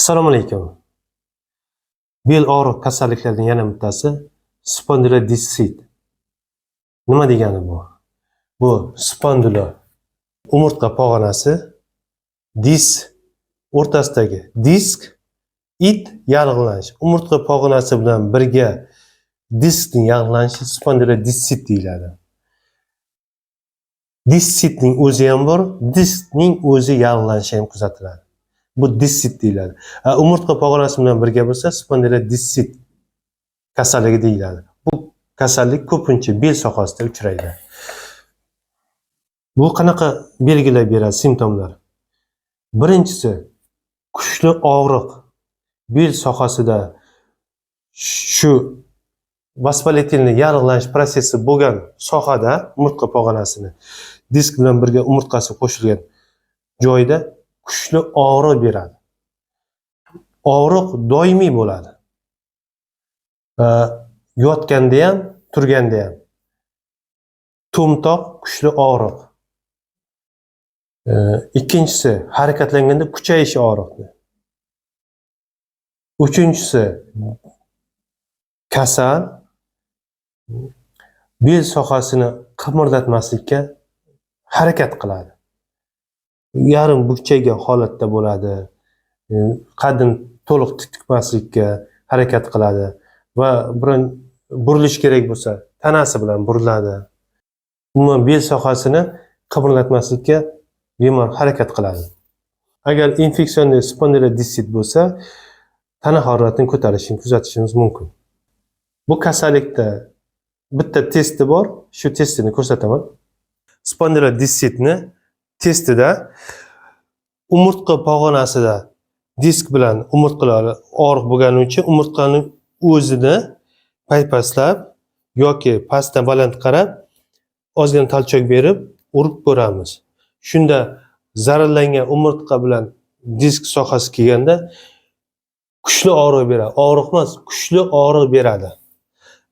Assalomu alaykum. Bel og'riq kasalliklarining yana bittasi spondilodissit. Nima degani bu? Bu spondilo umurtqa pog'onasi, disk o'rtasidagi disk yallig'lanishi. Umurtqa pog'onasi bilan birga diskning yallig'lanishi spondilodissit deyiladi. Dissitning o'zi ham bor, diskning o'zi yallig'lanishi ham kuzatiladi. Bu dissit deyiladi. Umurtqa pog'onasi bilan birga bo'lsa spondilodissit kasalligi deyiladi. Bu kasallik ko'pincha bel sohasida uchraydi. Bu qanaqa belgilar beradi, simptomlar? Birinchisi, kuchli og'riq bel sohasida shu vaspolitilni yallig'lanish prosessi bo'lgan sohada umurtqa pog'onasini disk bilan birga umurtqasi qo'shilgan joyda kuchli og'riq beradi. Og'riq doimiy bo'ladi. Yotganda ham, turganda ham. To'mtoq kuchli og'riq. Ikkinchisi, harakatlanganda kuchayish og'riqni. Uchinchisi, kasal bel sohasini qimirdatmaslikka harakat qiladi. Yarim bukchaygan holatda bo'ladi. Qaddini to'liq tikmaslikka harakat qiladi va biron burilish kerak bo'lsa, tanasi bilan buriladi. Umuman bel sohasini qimirlatmaslikka bemor harakat qiladi. Agar infeksion spondilodissit bo'lsa, tana haroratini ko'tarishini kuzatishimiz mumkin. Bu kasallikda bitta testi bor, shu testini ko'rsataman. Spondilodissitni testida umurtqa pog'onasida disk bilan umurtqalar og'riq bo'lgani uchun umurtqani o'zini paypaslab yoki pastdan baland qarab ozgina talchoq berib urib ko'ramiz. Shunda zararlangan umurtqa bilan disk sohasi kelganda kuchli og'riq beradi. Og'riq emas, kuchli og'riq beradi.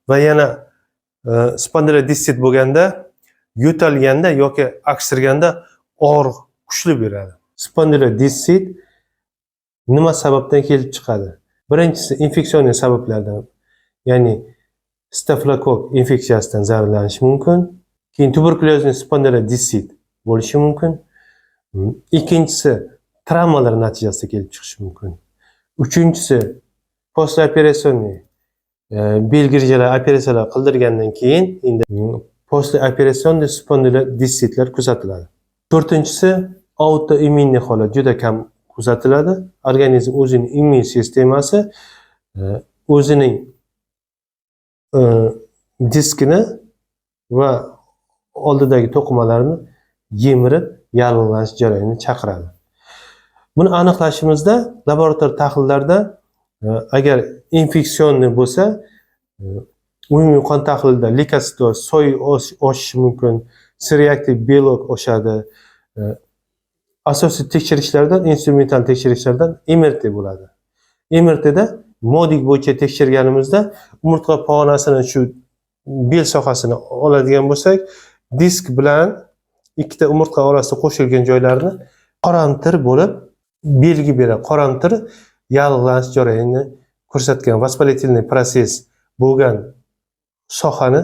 Va yana spondilodissit bo'lganda yo'talganda yoki aksirganda og'riq kuchli beradi. Spondilodissit nima sababdan kelib chiqadi? Birinchisi infeksion sabablardan, ya'ni stafilokokk infeksiyasidan zararlanishi mumkin. Keyin tuberkulyozni spondilodissit bo'lishi mumkin. Ikkinchisi travmalar natijasida kelib chiqishi mumkin. Uchinchisi postoperasion bel girjalar operatsiyalar qildirgandan keyin endi postoperasion spondilodissitlar kuzatiladi. To'rtinchisi autoimmun holat juda kam kuzatiladi. Organizm o'zining immun sistemasi o'zining diskini va oldidagi to'qimalarni yemirib yallig'lanish jarayonini chaqiradi. Buni aniqlashimizda laboratoriya tahlillarda agar infeksionni bo'lsa, umumiy qon tahlilida leykositoz, soy oshishi mumkin, C-reaktiv belok oshadi. Asosiy tekshirishlardan, instrumental tekshirishlardan MRT bo'ladi. MRTda modik bo'yicha tekshirganimizda umurtqa pog'onasini shu bel sohasini oladigan bo'lsak, disk bilan ikkita umurtqa orasida qo'shilgan joylarni qoramtir bo'lib belgi beradi. Qoramtir yallig'lanish jarayonini ko'rsatgan vaspolitilniy proses bo'lgan sohani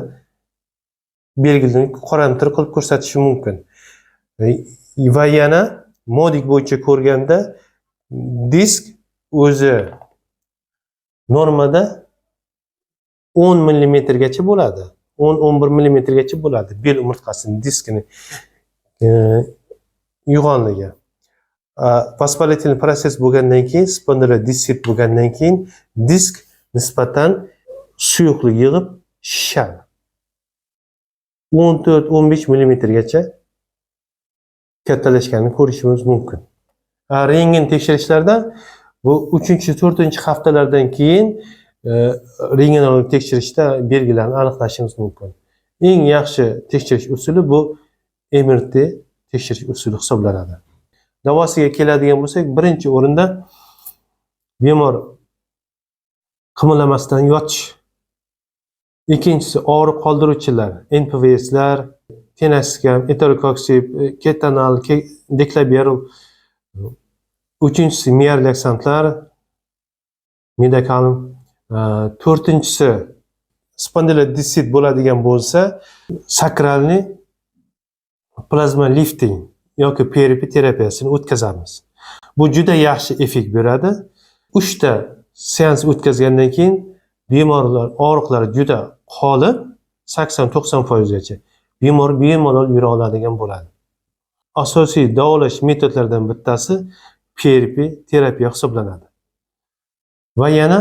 belgilarni qoramtir qilib ko'rsatishi mumkin. Va yana modik bo'yicha ko'rganda disk o'zi normada 10 mm gacha bo'ladi. 10-11 mm gacha bo'ladi bel umurtqasining diskini uyg'onligi. Vaspolitilniy proses bo'lgandan keyin, spondilodissit bo'lgandan keyin disk nisbatan suyuqlik yig'ib shishadi. 14-15 mm gacha kattalashganini ko'rishimiz mumkin. Rentgen tekshirishlarda bu 3-4 haftalardan keyin rentgenologik tekshirishda belgilarni aniqlashimiz mumkin. Eng yaxshi tekshirish usuli bu MRT tekshirish usuli hisoblanadi. Davosiga keladigan bo'lsak, birinchi o'rinda bemor qimirlamasdan yotish. Ikkinchisi og'riq qoldiruvchilar, NPVSlar, tenaskam, eterokoksib, ketanal, deklaberul. Uchinchisi miya relaksantlar, Medakalm. To'rtinchisi spondilolistit bo'ladigan bo'lsa, sakralniy plazma lifting yoki PRP terapiyasini o'tkazamiz. Bu juda yaxshi effekt beradi. 3 ta seans o'tkazgandan keyin bemorlar og'riqlari juda qolib 80-90% gacha bemor bemalol yura oladigan bo'ladi. Asosiy davolash metodlaridan bittasi PRP terapiya hisoblanadi. Va yana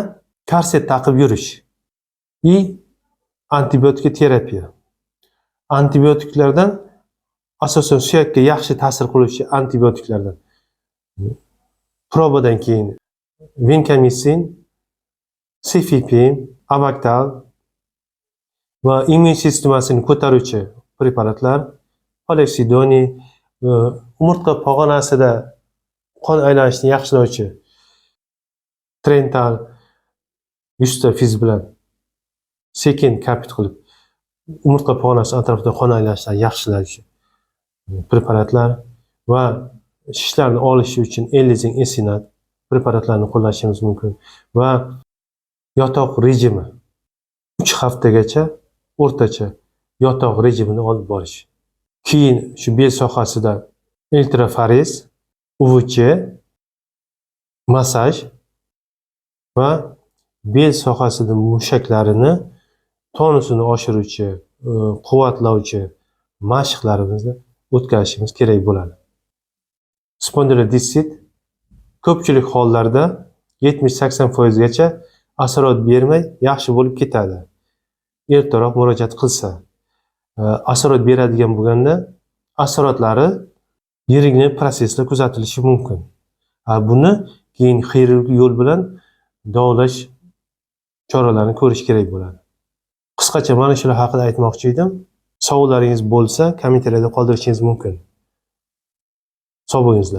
korset taqib yurish и antibiotik terapiya. Antibiotiklardan asosan suyakka yaxshi ta'sir qiluvchi antibiotiklardan probadan keyin vancomycin, cefepime, avactal va immun sistemasini ko'taruvchi preparatlar, polexidoniy, umurtqa pog'onasida qon aylanishini yaxshilovchi Trental 100 ta fiz bilan sekin kapit qilib umurtqa pog'onasi atrofida qon aylanishini yaxshilovchi preparatlar va shishlarni olishi uchun ellizin esinat preparatlarni qo'llashimiz mumkin va yotoq rejimi 3 haftagacha o'rtacha yotoq rejimini olib borish. Keyin shu bel sohasida ultrafarez, UVC, massaj va bel sohasida mushaklarini tonusini oshiruvchi, quvvatlovchi mashqlarimizni o'tkazishimiz kerak bo'ladi. Spondilolistit ko'pchilik hollarda 70-80% gacha asorat bermay yaxshi bo'lib ketadi. Ertaroq murojaat qilsa, asorat beradigan bo'lganda asoratlari yiringli prosesda kuzatilishi mumkin. Buni keyin xirurgik yo'l bilan davolash choralarini ko'rish kerak bo'ladi. Qisqacha mana shular haqida aytmoqchi edim. Savollaringiz bo'lsa, kommentariyada qoldirishingiz mumkin. Sog' bo'lingizlar.